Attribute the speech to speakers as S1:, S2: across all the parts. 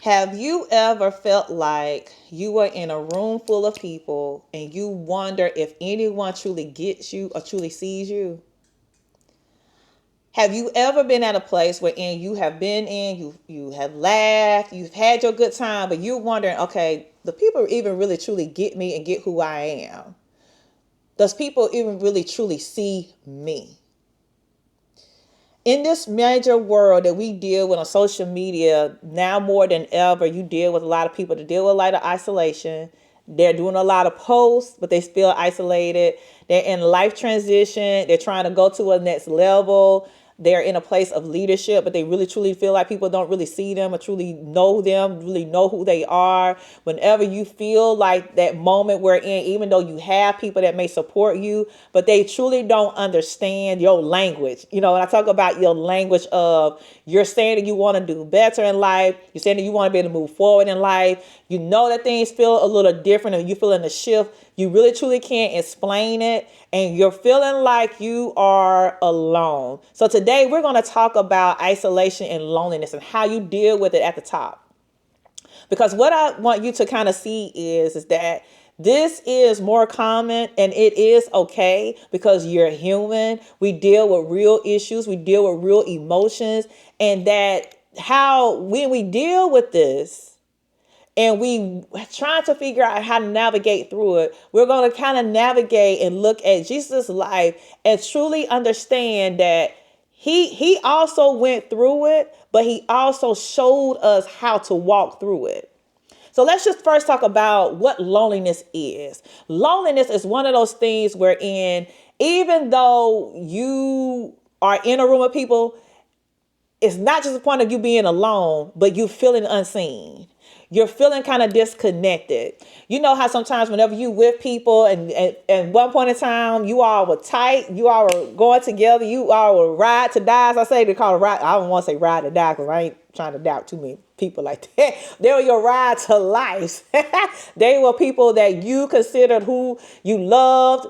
S1: Have you ever felt like you were in a room full of people and you wonder if anyone truly gets you or truly sees you? Have you ever been at a place wherein you have been in, you have laughed, you've had your good time, but you're wondering, okay, do people even really truly get me and get who I am? Does people even really truly see me? In this major world that we deal with on social media, now more than ever, you deal with a lot of people that deal with a lot of isolation. They're doing a lot of posts, but they feel isolated. They're in life transition. They're trying to go to a next level. They're in a place of leadership, but they really truly feel like people don't really see them or truly know them, really know who they are. Whenever you feel like that moment we're in, even though you have people that may support you, but they truly don't understand your language. You know, when I talk about your language of you're saying that you want to do better in life, you're saying that you want to be able to move forward in life, you know that things feel a little different and you feel in a shift, you really truly can't explain it, and you're feeling like you are alone. So today we're going to talk about isolation and loneliness and how you deal with it at the top. Because what I want you to kind of see is that this is more common and it is okay because you're human. We deal with real issues, we deal with real emotions, and that how when we deal with this and we trying to figure out how to navigate through it, we're going to kind of navigate and look at Jesus' life and truly understand that he also went through it, but he also showed us how to walk through it. So let's just first talk about what loneliness is. Loneliness is one of those things wherein even though you are in a room of people, it's not just the point of you being alone, but you feeling unseen. You're feeling kind of disconnected. You know how sometimes whenever you with people and one point in time, you all were tight, you all were going together, you all were ride to die. As I say, they call it ride. I don't want to say ride to die because I ain't trying to doubt too many people like that. They were your ride to life. They were people that you considered who you loved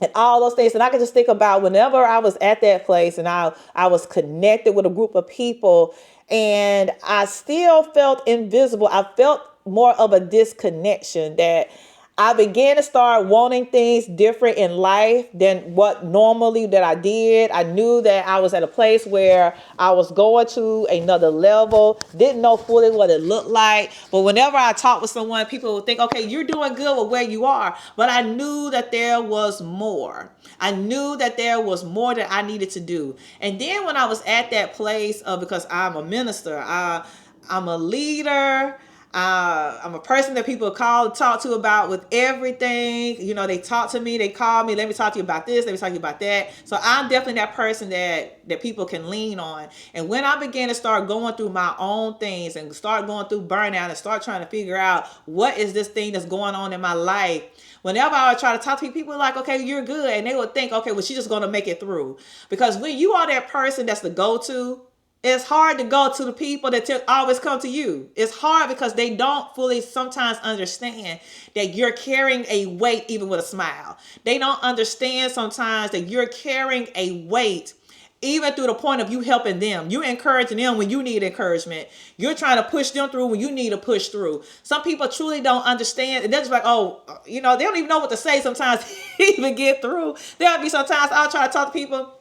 S1: and all those things. And I can just think about whenever I was at that place and I was connected with a group of people and I still felt invisible. I felt more of a disconnection that I began to start wanting things different in life than what normally that I did. I knew that I was at a place where I was going to another level, didn't know fully what it looked like. But whenever I talked with someone, people would think, okay, you're doing good with where you are. But I knew that there was more. I knew that there was more that I needed to do. And then when I was at that place, because I'm a minister, I'm a leader, I'm a person that people call to talk to about with everything. You know, they talk to me, they call me, let me talk to you about this, let me talk to you about that. So I'm definitely that person that people can lean on. And when I began to start going through my own things and start going through burnout and start trying to figure out what is this thing that's going on in my life, whenever I would try to talk to people, like, okay, you're good. And they would think, okay, well, she's just going to make it through. Because when you are that person that's the go-to, it's hard to go to the people that always come to you. It's hard because they don't fully sometimes understand that you're carrying a weight even with a smile. They don't understand sometimes that you're carrying a weight even through the point of you helping them. You're encouraging them when you need encouragement. You're trying to push them through when you need to push through. Some people truly don't understand. They're just like, oh, you know, they don't even know what to say sometimes to even get through. There'll be sometimes I'll try to talk to people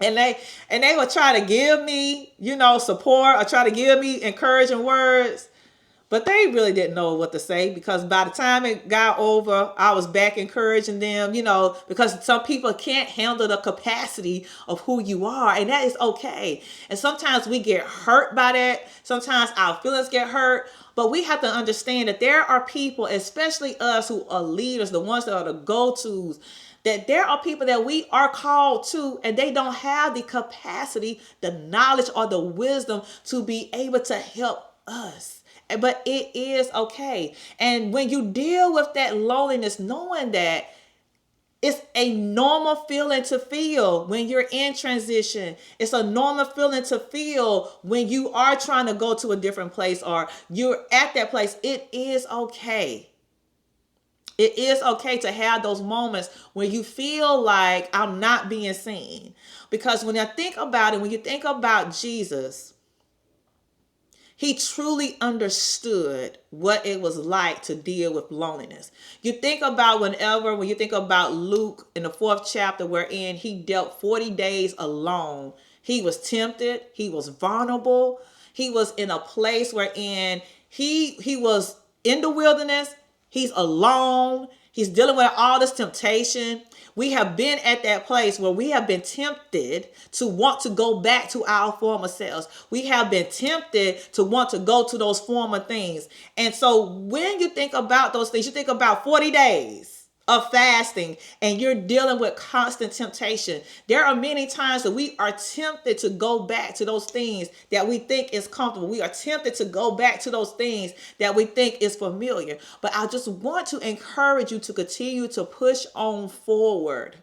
S1: and they will try to give me, you know, support or try to give me encouraging words. But they really didn't know what to say because by the time it got over, I was back encouraging them, you know, because some people can't handle the capacity of who you are. And that is okay. And sometimes we get hurt by that. Sometimes our feelings get hurt. But we have to understand that there are people, especially us who are leaders, the ones that are the go-tos, that there are people that we are called to and they don't have the capacity, the knowledge, or the wisdom to be able to help us. But it is okay. And when you deal with that loneliness, knowing that it's a normal feeling to feel when you're in transition. It's a normal feeling to feel when you are trying to go to a different place or you're at that place. It is okay. It is okay to have those moments when you feel like I'm not being seen. Because when I think about it, when you think about Jesus, He truly understood what it was like to deal with loneliness. You think about when you think about Luke in the 4th chapter, wherein he dealt 40 days alone. He was tempted. He was vulnerable. He was in a place wherein he was in the wilderness. He's alone. He's dealing with all this temptation. We have been at that place where we have been tempted to want to go back to our former selves. We have been tempted to want to go to those former things. And so when you think about those things, you think about 40 days of fasting, and you're dealing with constant temptation. There are many times that we are tempted to go back to those things that we think is comfortable. We are tempted to go back to those things that we think is familiar. But I just want to encourage you to continue to push on forward.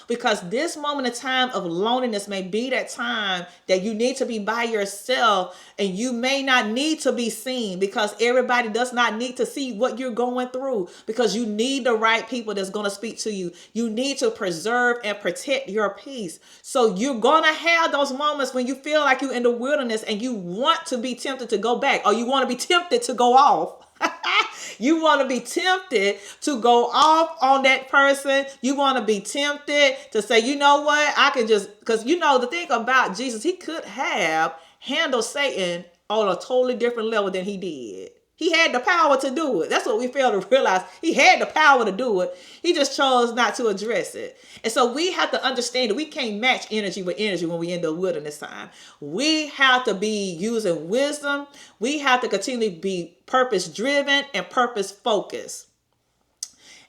S1: Because this moment of time of loneliness may be that time that you need to be by yourself, and you may not need to be seen, because everybody does not need to see what you're going through, because you need the right people that's going to speak to you. You need to preserve and protect your peace. So you're going to have those moments when you feel like you're in the wilderness and you want to be tempted to go back, or you want to be tempted to go off. You want to be tempted to go off on that person. You want to be tempted to say, you know what, I can just, because the thing about Jesus, he could have handled Satan on a totally different level than he did. He had the power to do it. That's what we fail to realize. He had the power to do it. He just chose not to address it. And so we have to understand that we can't match energy with energy when we're in the wilderness time. We have to be using wisdom. We have to continually be purpose driven and purpose focused.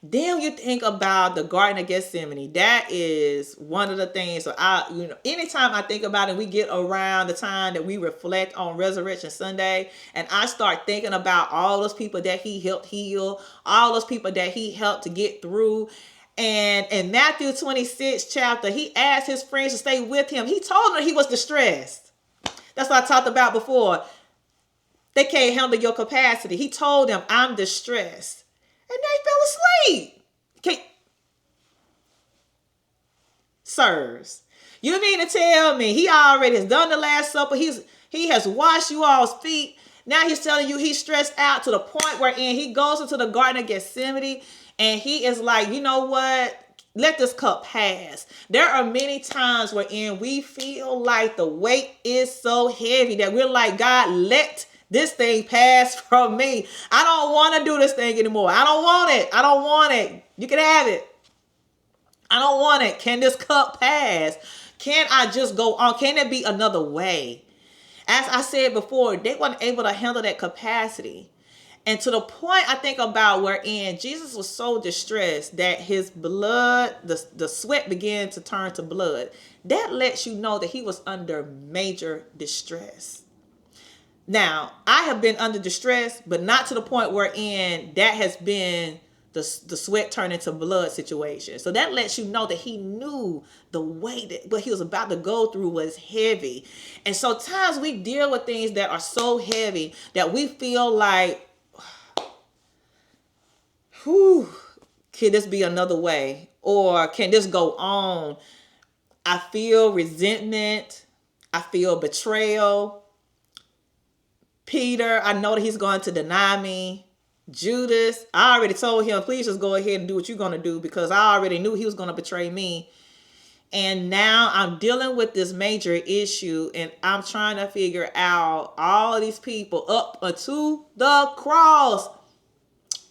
S1: Then you think about the Garden of Gethsemane. That is one of the things. So anytime I think about it, we get around the time that we reflect on Resurrection Sunday, and I start thinking about all those people that he helped heal, all those people that he helped to get through. And in Matthew 26 chapter, he asked his friends to stay with him. He told them he was distressed. That's what I talked about before. They can't handle your capacity. He told them, I'm distressed. And they fell asleep. Okay. Sirs, you mean to tell me he already has done the Last Supper? He has washed you all's feet. Now he's telling you he's stressed out to the point wherein he goes into the Garden of Gethsemane and he is like, you know what? Let this cup pass. There are many times wherein we feel like the weight is so heavy that we're like, God, let this thing passed from me. I don't want to do this thing anymore. I don't want it. I don't want it. You can have it. I don't want it. Can this cup pass? Can I just go on? Can there be another way? As I said before, they weren't able to handle that capacity. And to the point I think about wherein Jesus was so distressed that his blood, the sweat began to turn to blood. That lets you know that he was under major distress. Now, I have been under distress, but not to the point wherein that has been the sweat turning to blood situation. So that lets you know that he knew the way that what he was about to go through was heavy. And so times we deal with things that are so heavy that we feel like, whew, can this be another way? Or can this go on? I feel resentment. I feel betrayal. Peter, I know that he's going to deny me. Judas, I already told him, please just go ahead and do what you're going to do, because I already knew he was going to betray me. And now I'm dealing with this major issue, and I'm trying to figure out all of these people up unto the cross.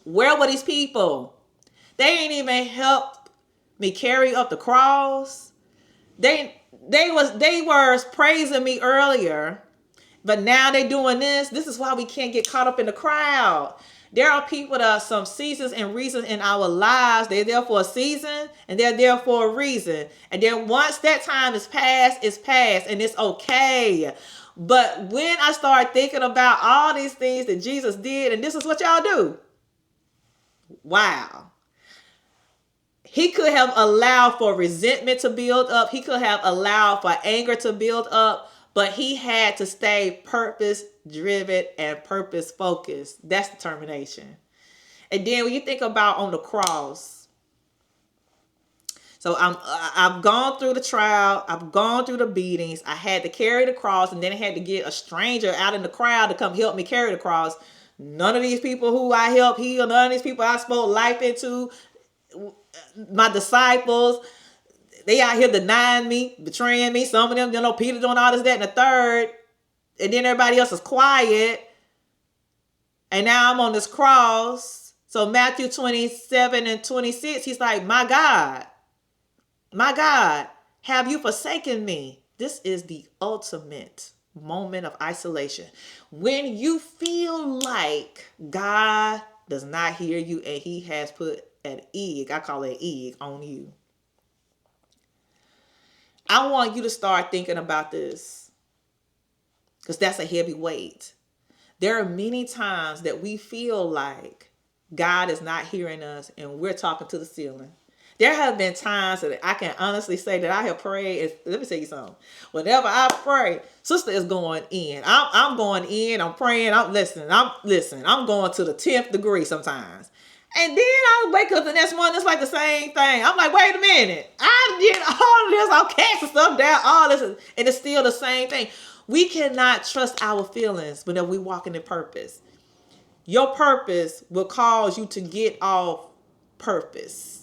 S1: Where were these people? They ain't even helped me carry up the cross. They were praising me earlier. But now they're doing this. This is why we can't get caught up in the crowd. There are people that are some seasons and reasons in our lives. They're there for a season and they're there for a reason. And then once that time is past, it's past and it's okay. But when I start thinking about all these things that Jesus did, and this is what y'all do. Wow. He could have allowed for resentment to build up. He could have allowed for anger to build up. But he had to stay purpose-driven and purpose-focused. That's determination. And then when you think about on the cross, So I've gone through the trial. I've gone through the beatings. I had to carry the cross, and then I had to get a stranger out in the crowd to come help me carry the cross. None of these people who I helped heal, none of these people I spoke life into, my disciples, they out here denying me, betraying me. Some of them, Peter doing all this, that, and the third. And then everybody else is quiet. And now I'm on this cross. So Matthew 27 and 26, he's like, my God, have you forsaken me? This is the ultimate moment of isolation. When you feel like God does not hear you and he has put an egg, I call it an egg, on you. I want you to start thinking about this, because that's a heavy weight. There are many times that we feel like God is not hearing us and we're talking to the ceiling. There have been times that I can honestly say that I have prayed. Let me tell you something. Whenever I pray, sister is going in. I'm going in. I'm praying. I'm listening. I'm going to the 10th degree sometimes. And then I wake up the next morning, it's like the same thing. I'm like, wait a minute. I did all of this. I'm casting stuff down, all this, and it's still the same thing. We cannot trust our feelings whenever we walk in purpose. Your purpose will cause you to get off purpose.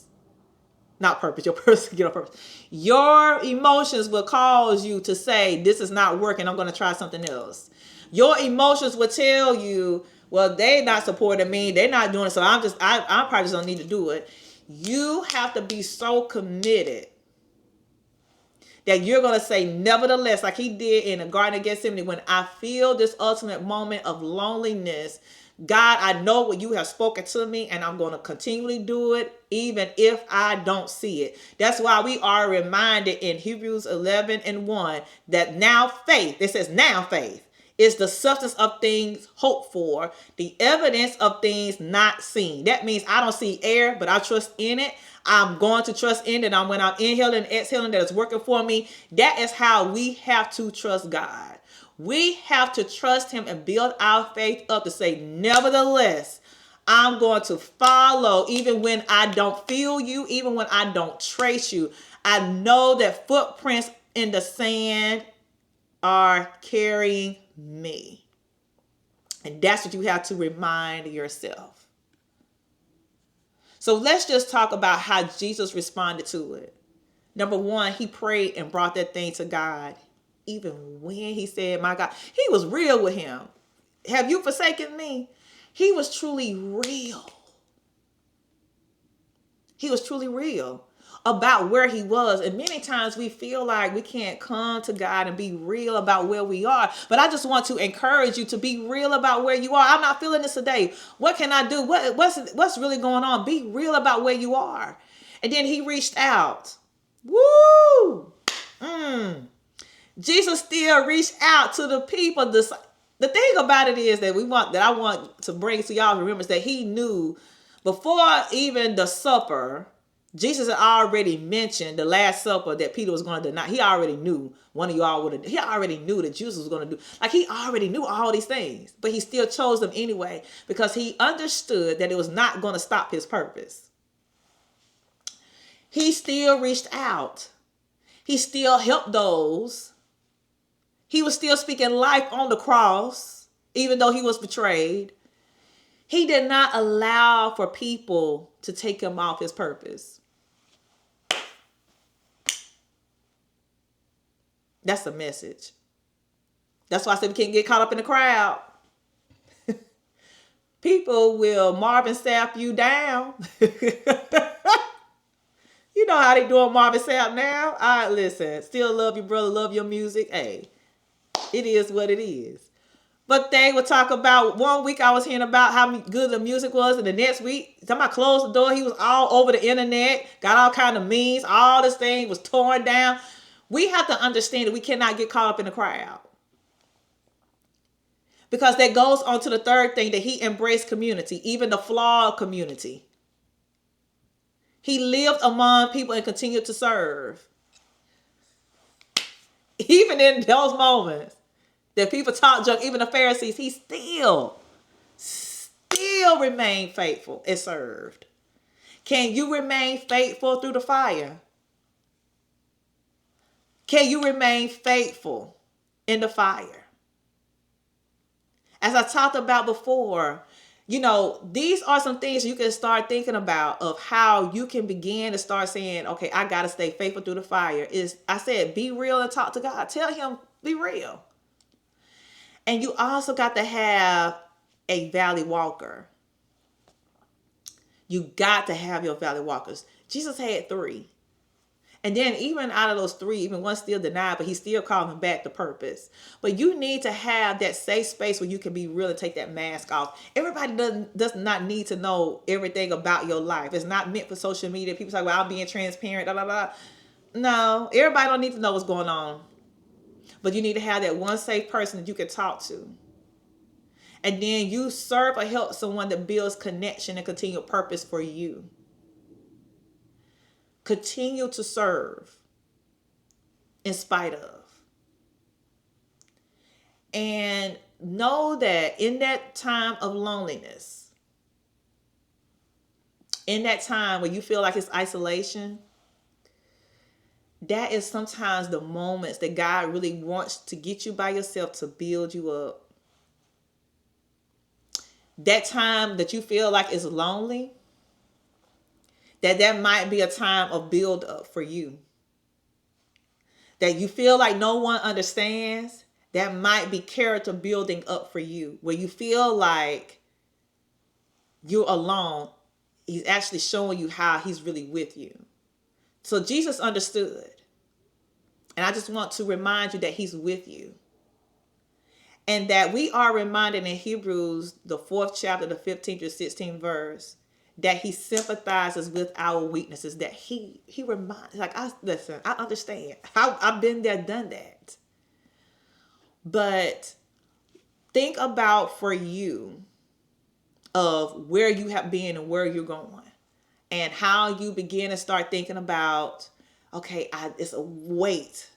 S1: Not purpose, your purpose get off purpose. Your emotions will cause you to say, this is not working, I'm going to try something else. Your emotions will tell you, well, they're not supporting me, they're not doing it, so I probably just don't need to do it. You have to be so committed that you're going to say, nevertheless, like he did in the Garden of Gethsemane, when I feel this ultimate moment of loneliness, God, I know what you have spoken to me, and I'm going to continually do it, even if I don't see it. That's why we are reminded in Hebrews 11 and 1 that now faith, it says now faith, is the substance of things hoped for, the evidence of things not seen. That means I don't see air, but I trust in it. I'm going to trust in it. When I'm inhaling and exhaling, that it's working for me. That is how we have to trust God. We have to trust him and build our faith up to say, nevertheless, I'm going to follow even when I don't feel you, even when I don't trace you. I know that footprints in the sand are carrying me. And that's what you have to remind yourself. So let's just talk about how Jesus responded to it. Number one, he prayed and brought that thing to God. Even when he said, my God, he was real with him. Have you forsaken me? He was truly real. He was truly real about where he was. And many times we feel like we can't come to God and be real about where we are. But I just want to encourage you to be real about where you are. I'm not feeling this today. What can I do? What's really going on? Be real about where you are. And then he reached out. Woo! Jesus still reached out to the people. The thing about it is that I want to bring to y'all remembrance that he knew before even the supper. Jesus had already mentioned the Last Supper that Peter was going to deny. He already knew he already knew that Jesus was going to do. Like, he already knew all these things, but he still chose them anyway because he understood that it was not going to stop his purpose. He still reached out. He still helped those. He was still speaking life on the cross, even though he was betrayed. He did not allow for people to take him off his purpose. That's a message. That's why I said we can't get caught up in the crowd. People will Marvin Sapp you down. You know how they doing Marvin Sapp now? All right, listen. Still love you, brother. Love your music. Hey, it is what it is. But they would talk about, one week I was hearing about how good the music was, and the next week, somebody closed the door, he was all over the internet, got all kind of memes, all this thing was torn down. We have to understand that we cannot get caught up in the crowd. Because that goes on to the third thing, that he embraced community, even the flawed community. He lived among people and continued to serve. Even in those moments that people talk junk, even the Pharisees, he still remained faithful and served. Can you remain faithful through the fire? Can you remain faithful in the fire? As I talked about before, these are some things you can start thinking about of how you can begin to start saying, okay, I got to stay faithful through the fire. I said, be real and talk to God. Tell him, be real. And you also got to have a valley walker. You got to have your valley walkers. Jesus had 3. And then even out of those 3, even one still denied, but he still called him back to purpose. But you need to have that safe space where you can be real and take that mask off. Everybody does not need to know everything about your life. It's not meant for social media. People talk about, I'm being transparent, blah, blah, blah. No, everybody don't need to know what's going on. But you need to have that one safe person that you can talk to. And then you serve or help someone that builds connection and continual purpose for you. Continue to serve in spite of. And know that in that time of loneliness, in that time where you feel like it's isolation, that is sometimes the moments that God really wants to get you by yourself to build you up. That time that you feel like it's lonely, that might be a time of build up for you. That you feel like no one understands, that might be character building up for you. Where you feel like you're alone, he's actually showing you how he's really with you. So Jesus understood. And I just want to remind you that he's with you. And that we are reminded in Hebrews, the 4th chapter, the 15th to 16th verse, that he sympathizes with our weaknesses, that he reminds, listen, I understand. I've been there, done that. But think about for you of where you have been and where you're going, and how you begin to start thinking about, okay, it's a weight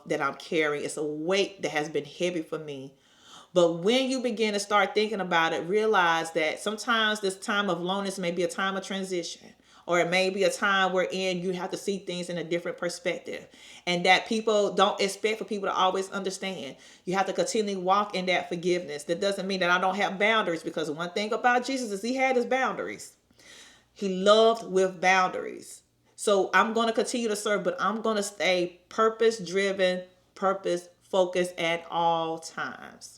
S1: that I'm carrying. It's a weight that has been heavy for me. But when you begin to start thinking about it, realize that sometimes this time of loneliness may be a time of transition, or it may be a time wherein you have to see things in a different perspective, and that people don't expect for people to always understand. You have to continually walk in that forgiveness. That doesn't mean that I don't have boundaries, because one thing about Jesus is he had his boundaries. He loved with boundaries. So I'm going to continue to serve, but I'm going to stay purpose-driven, purpose-focused at all times.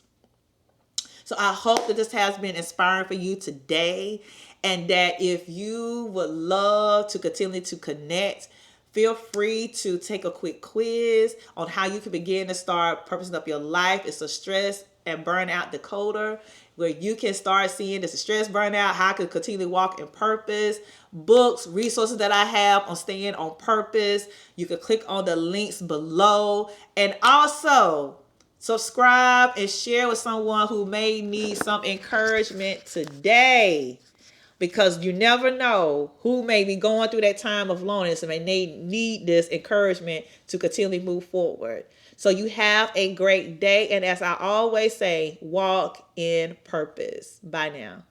S1: So I hope that this has been inspiring for you today, and that if you would love to continue to connect, feel free to take a quick quiz on how you can begin to start purposing up your life. It's a stress and burnout decoder, where you can start seeing this stress, burnout, how I can continue to walk in purpose, books, resources that I have on staying on purpose. You can click on the links below, and also subscribe and share with someone who may need some encouragement today, because you never know who may be going through that time of loneliness and may need this encouragement to continually move forward. So you have a great day. And as I always say, walk in purpose. Bye now.